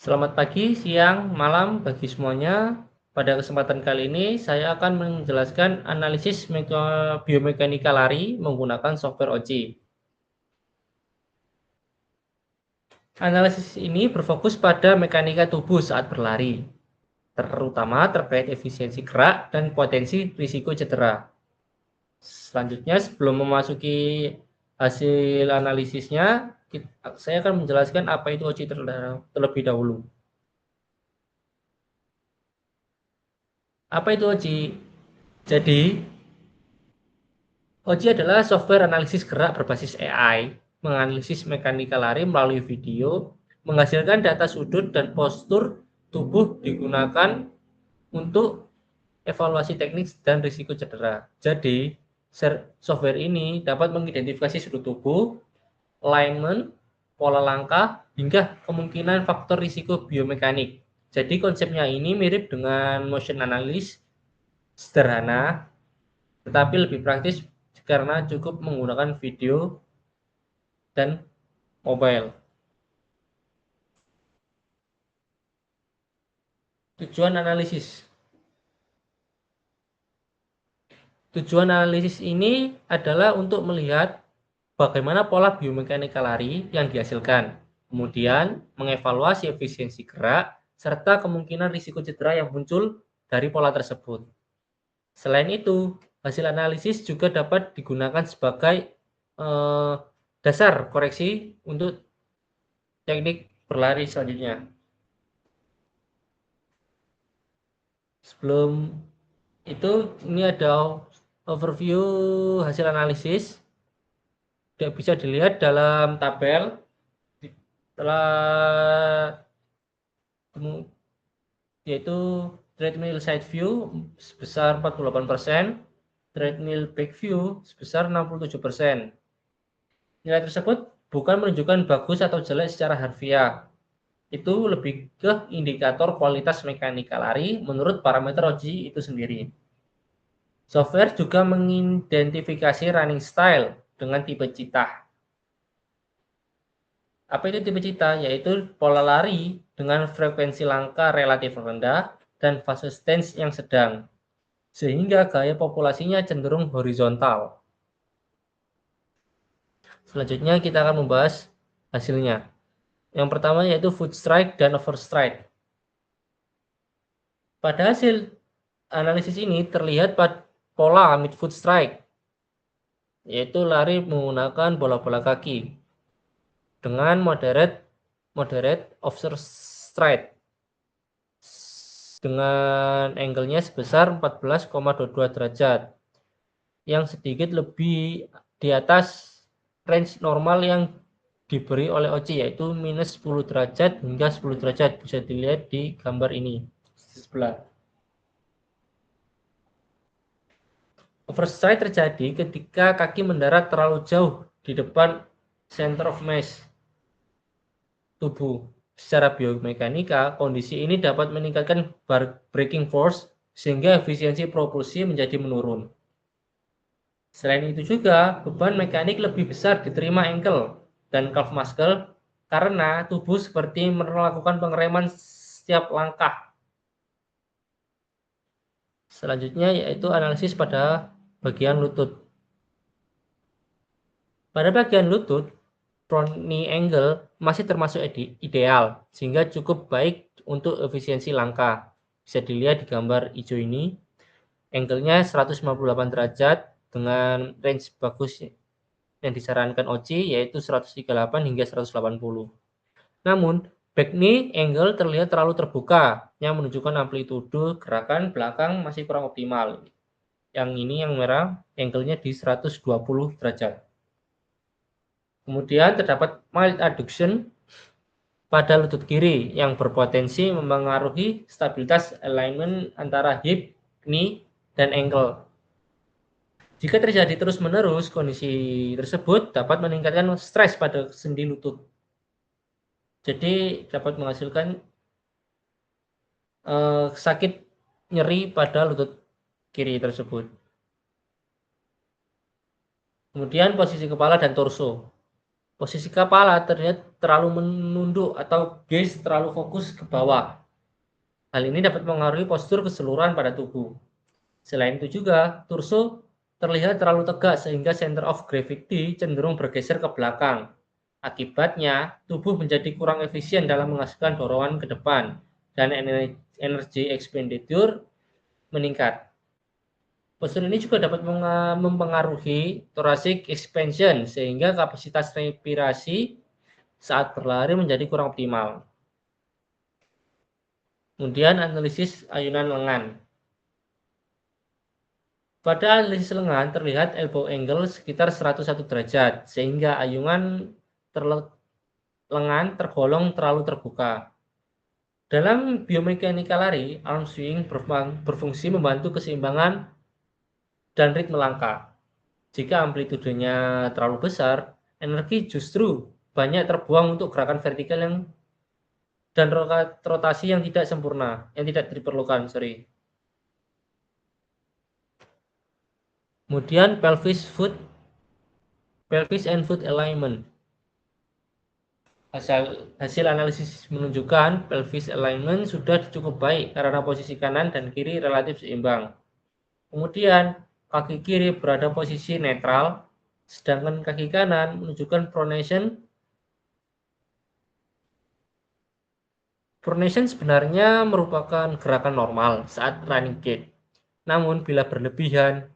Selamat pagi, siang, malam bagi semuanya. Pada kesempatan kali ini saya akan menjelaskan analisis biomekanika lari menggunakan software OJI. Analisis ini berfokus pada mekanika tubuh saat berlari, terutama terkait efisiensi gerak dan potensi risiko cedera. Selanjutnya, sebelum memasuki hasil analisisnya, saya akan menjelaskan apa itu OJI terlebih dahulu. Apa itu OJI? Jadi, OJI adalah software analisis gerak berbasis AI, menganalisis mekanika lari melalui video, menghasilkan data sudut dan postur tubuh digunakan untuk evaluasi teknik dan risiko cedera. Jadi, software ini dapat mengidentifikasi sudut tubuh, alignment, pola langkah, hingga kemungkinan faktor risiko biomekanik. Jadi konsepnya ini mirip dengan motion analysis sederhana, tetapi lebih praktis karena cukup menggunakan video dan mobile. Tujuan analisis. Tujuan analisis ini adalah untuk melihat bagaimana pola biomekanika lari yang dihasilkan, kemudian mengevaluasi efisiensi gerak, serta kemungkinan risiko cedera yang muncul dari pola tersebut. Selain itu, hasil analisis juga dapat digunakan sebagai dasar koreksi untuk teknik berlari selanjutnya. Sebelum itu, ini ada overview hasil analisis. Tidak bisa dilihat dalam tabel. Setelah yaitu treadmill side view sebesar 48%, treadmill back view sebesar 67%. Nilai tersebut bukan menunjukkan bagus atau jelek secara harfiah. Itu lebih ke indikator kualitas mekanika lari menurut parameter OJI itu sendiri. Software juga mengidentifikasi running style dengan tipe cita. Apa itu tipe cita? Yaitu pola lari dengan frekuensi langkah relatif rendah dan fase stance yang sedang, sehingga gaya populasinya cenderung horizontal. Selanjutnya kita akan membahas hasilnya. Yang pertama yaitu foot strike dan overstride. Pada hasil analisis ini terlihat pola mid foot strike, yaitu lari menggunakan bola-bola kaki dengan moderate overstride dengan angle-nya sebesar 14,22 derajat, yang sedikit lebih di atas range normal yang diberi oleh OJI, yaitu minus 10 derajat hingga 10 derajat. Bisa dilihat di gambar ini sebelah. Overstride terjadi ketika kaki mendarat terlalu jauh di depan center of mass tubuh. Secara biomekanika, kondisi ini dapat meningkatkan braking force sehingga efisiensi propulsi menjadi menurun. Selain itu juga, beban mekanik lebih besar diterima ankle dan calf muscle karena tubuh seperti melakukan pengereman setiap langkah. Selanjutnya yaitu analisis pada bagian lutut. Pada bagian lutut, front knee angle masih termasuk ideal, sehingga cukup baik untuk efisiensi langkah. Bisa dilihat di gambar hijau ini, angle-nya 158 derajat dengan range bagus yang disarankan OJI yaitu 138 hingga 180. Namun, back knee angle terlihat terlalu terbuka, yang menunjukkan amplitude gerakan belakang masih kurang optimal. Yang ini yang merah, angle-nya di 120 derajat. Kemudian terdapat mild adduction pada lutut kiri yang berpotensi mempengaruhi stabilitas alignment antara hip, knee, dan ankle. Jika terjadi terus-menerus, kondisi tersebut dapat meningkatkan stres pada sendi lutut. Jadi dapat menghasilkan sakit nyeri pada lutut kiri tersebut. Kemudian posisi kepala dan torso. Posisi kepala terlihat terlalu menunduk atau gaze terlalu fokus ke bawah. Hal ini dapat mengaruhi postur keseluruhan pada tubuh. Selain itu juga, torso terlihat terlalu tegak sehingga center of gravity cenderung bergeser ke belakang. Akibatnya, tubuh menjadi kurang efisien dalam menghasilkan dorongan ke depan dan energi expenditure meningkat. Postur ini juga dapat mempengaruhi thoracic expansion sehingga kapasitas respirasi saat berlari menjadi kurang optimal. Kemudian analisis ayunan lengan. Pada analisis lengan terlihat elbow angle sekitar 101 derajat sehingga ayunan lengan tergolong terlalu terbuka. Dalam biomekanika lari, arm swing berfungsi membantu keseimbangan dan ritme langkah. Jika amplitudenya terlalu besar, energi justru banyak terbuang untuk gerakan vertikal dan rotasi yang tidak sempurna, yang tidak diperlukan. Kemudian pelvis and foot alignment. Hasil analisis menunjukkan pelvis alignment sudah cukup baik karena posisi kanan dan kiri relatif seimbang. Kemudian kaki kiri berada posisi netral, sedangkan kaki kanan menunjukkan pronation. Pronation sebenarnya merupakan gerakan normal saat running gait. Namun bila berlebihan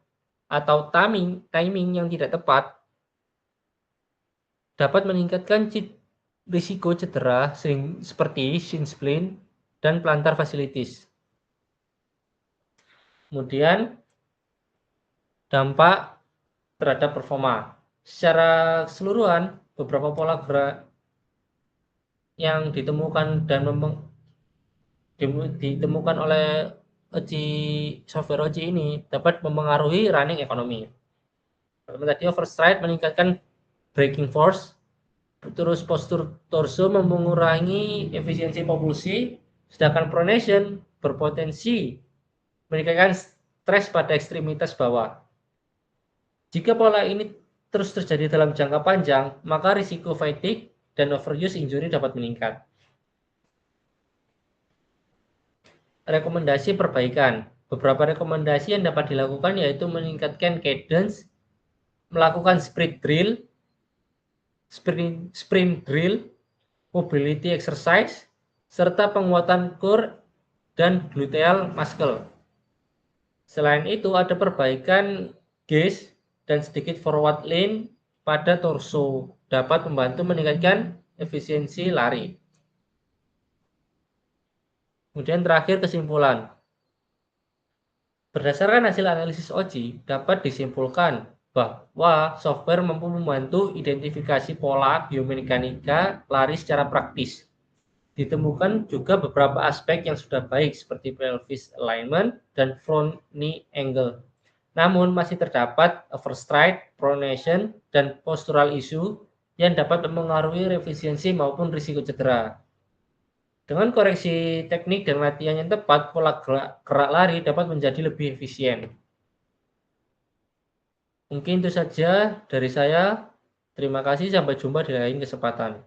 atau timing yang tidak tepat dapat meningkatkan risiko cedera seperti shin splint dan plantar fasciitis. Kemudian dampak terhadap performa. Secara keseluruhan, beberapa pola gerak yang ditemukan ditemukan oleh software OJI ini dapat mempengaruhi running ekonomi. Pertama tadi overstride meningkatkan braking force, terus postur torso mengurangi efisiensi propulsi, sedangkan pronation berpotensi meningkatkan stres pada ekstremitas bawah. Jika pola ini terus terjadi dalam jangka panjang, maka risiko fatigue dan overuse injury dapat meningkat. Rekomendasi perbaikan. Beberapa rekomendasi yang dapat dilakukan yaitu meningkatkan cadence, melakukan sprint drill, mobility exercise, serta penguatan core dan gluteal muscle. Selain itu ada perbaikan gaze dan sedikit forward lean pada torso dapat membantu meningkatkan efisiensi lari. Kemudian terakhir kesimpulan. Berdasarkan hasil analisis OJI, dapat disimpulkan bahwa software mampu membantu identifikasi pola biomekanika lari secara praktis. Ditemukan juga beberapa aspek yang sudah baik seperti pelvis alignment dan front knee angle. Namun masih terdapat overstride, pronation, dan postural issue yang dapat mempengaruhi efisiensi maupun risiko cedera. Dengan koreksi teknik dan latihan yang tepat, pola gerak lari dapat menjadi lebih efisien. Mungkin itu saja dari saya. Terima kasih, sampai jumpa di lain kesempatan.